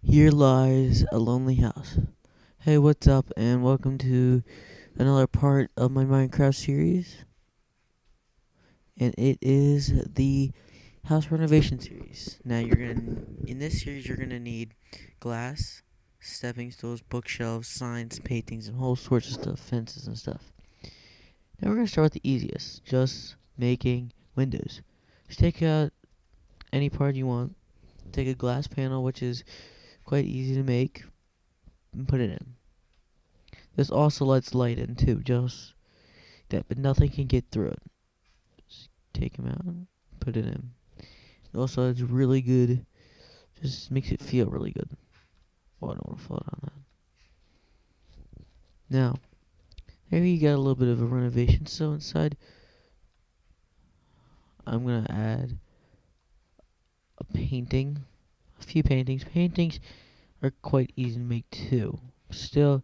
Here lies a lonely house. Hey, what's up, and welcome to another part of my Minecraft series. And it is the house renovation series. Now, in this series, you're gonna need glass, stepping stools, bookshelves, signs, paintings, and whole sorts of stuff, fences and stuff. Now, we're gonna start with the easiest, just making windows. Just take out any part you want. Take a glass panel, which is quite easy to make, and put it in. This also lets light in too, just that, but nothing can get through it. Just take them out, put it in. Also, it's really good. Just makes it feel really good. Oh, I don't want to float on that. Now, here you got a little bit of a renovation. So inside, I'm gonna add a painting, a few paintings. Paintings are quite easy to make too. Still,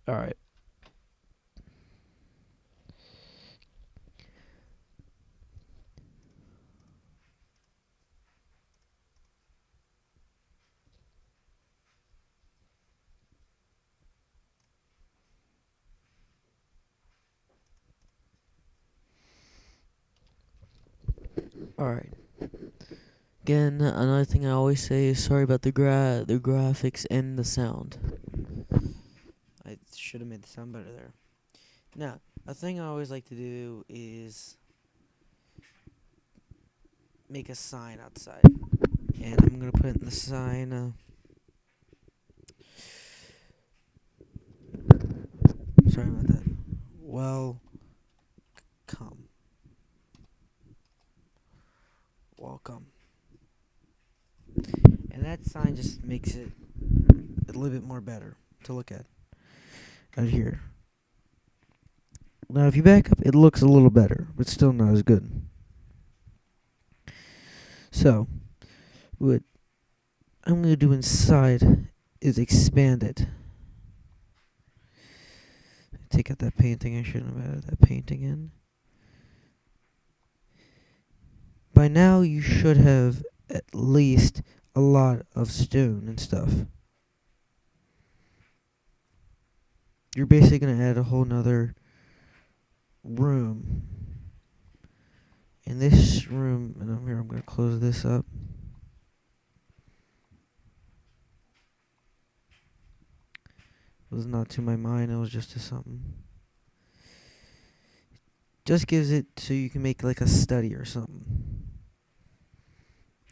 all right. All right. Again, another thing I always say is sorry about the graphics and the sound. I should have made the sound better there. Now, a thing I always like to do is make a sign outside. And I'm going to put in the sign, sorry about that. Welcome. Welcome. And that sign just makes it a little bit more better to look at out here. Now, if you back up, it looks a little better, but still not as good. So, what I'm going to do inside is expand it. Take out that painting. I shouldn't have added that painting in. By now, you should have at least a lot of stone and stuff. You're basically going to add a whole nother room. In this room, and I'm going to close this up. It was not to my mind, it was just to something. Just gives it so you can make like a study or something.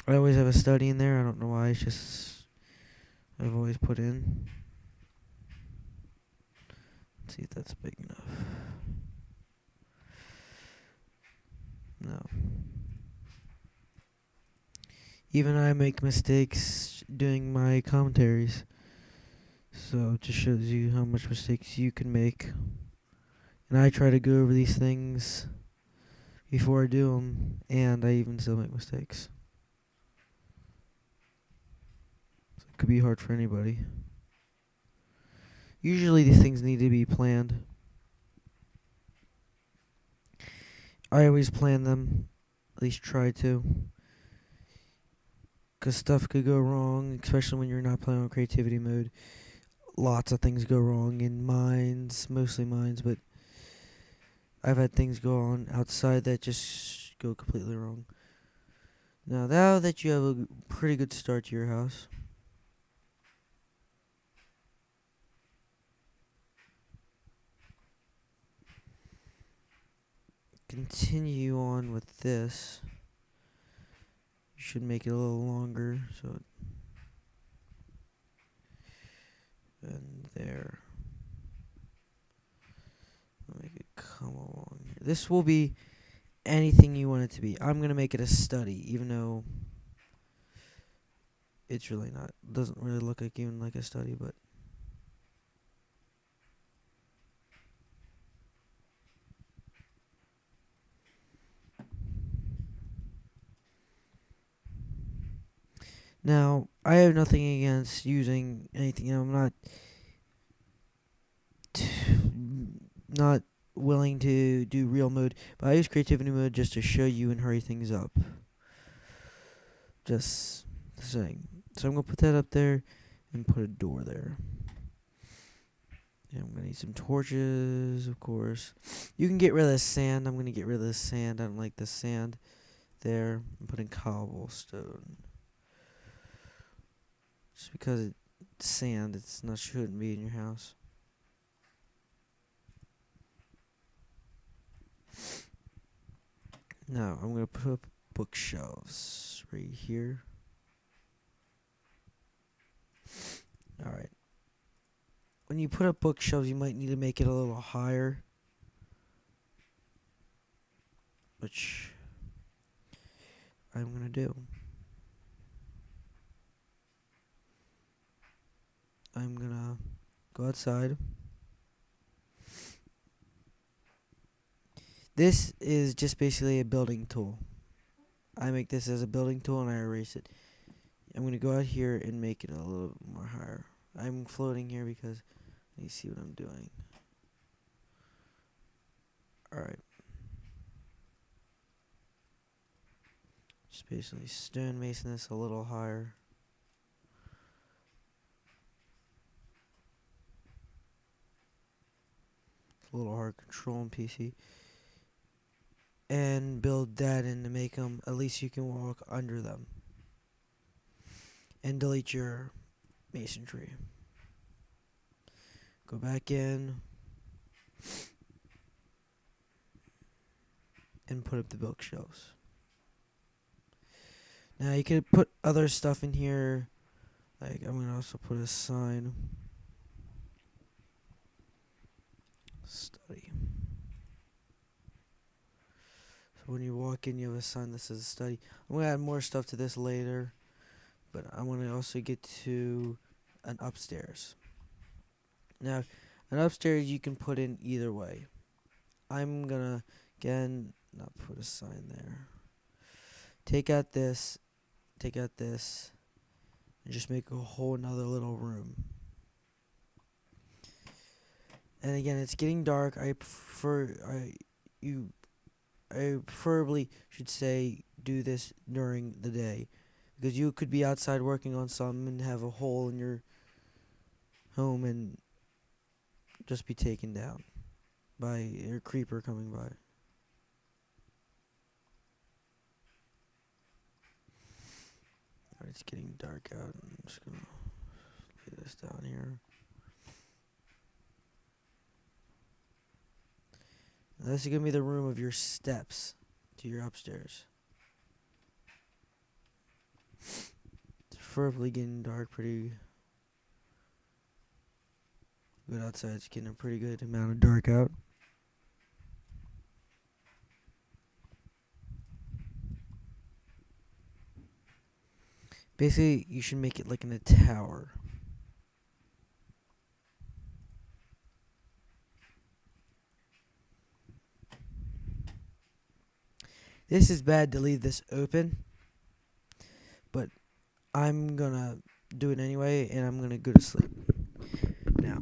I always have a study in there, I don't know why, it's just I've always put in. Let's see if that's big enough. No. Even I make mistakes doing my commentaries. So it just shows you how much mistakes you can make. And I try to go over these things before I do them, and I even still make mistakes. So it could be hard for anybody. Usually these things need to be planned. I always plan them, at least try to. Because stuff could go wrong, especially when you're not playing on creativity mode. Lots of things go wrong in mines, mostly mines, but I've had things go on outside that just go completely wrong. Now that you have a pretty good start to your house, continue on with this. You should make it a little longer, so and there. I'll make it come along here. This will be anything you want it to be. I'm gonna make it a study, even though it's really not. Doesn't really look like even like a study, but now I have nothing against using anything. I'm not willing to do real mode, but I use creativity mode just to show you and hurry things up. Just saying. So I'm going to put that up there and put a door there. And I'm going to need some torches, of course. You can get rid of the sand. I'm going to get rid of the sand. I don't like the sand there. I'm putting cobblestone. Just because it's sand, it's not shouldn't be in your house. Now, I'm going to put up bookshelves right here. Alright. When you put up bookshelves, you might need to make it a little higher. Which I'm going to do. I'm going to go outside. This is just basically a building tool. I make this as a building tool and I erase it. I'm going to go out here and make it a little more higher. I'm floating here because you see what I'm doing. Alright. Just basically stonemason this a little higher. It's a little hard to control in PC. And build that in to make them, at least you can walk under them. And delete your masonry. Go back in. And put up the bookshelves. Now you could put other stuff in here. Like I'm going to also put a sign. Study. When you walk in, you have a sign that says study. I'm going to add more stuff to this later, but I want to also get to an upstairs. Now, an upstairs you can put in either way. I'm going to, again, not put a sign there. Take out this, and just make a whole another little room. And again, it's getting dark. I preferably should say do this during the day, because you could be outside working on something and have a hole in your home and just be taken down by a creeper coming by. Alright, it's getting dark out. I'm just gonna lay this down here. Now, this is gonna be the room of your steps to your upstairs. It's preferably getting dark pretty good outside. It's getting a pretty good amount of dark out. Basically, you should make it like in a tower. This is bad to leave this open, but I'm gonna do it anyway, and I'm gonna go to sleep. Now,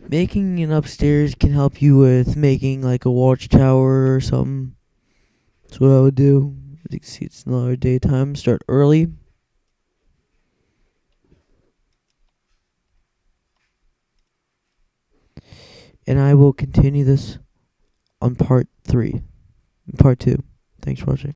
making an upstairs can help you with making like a watchtower or something. That's what I would do. As you can see, it's another daytime. Start early. And I will continue this on part 2. Thanks for watching.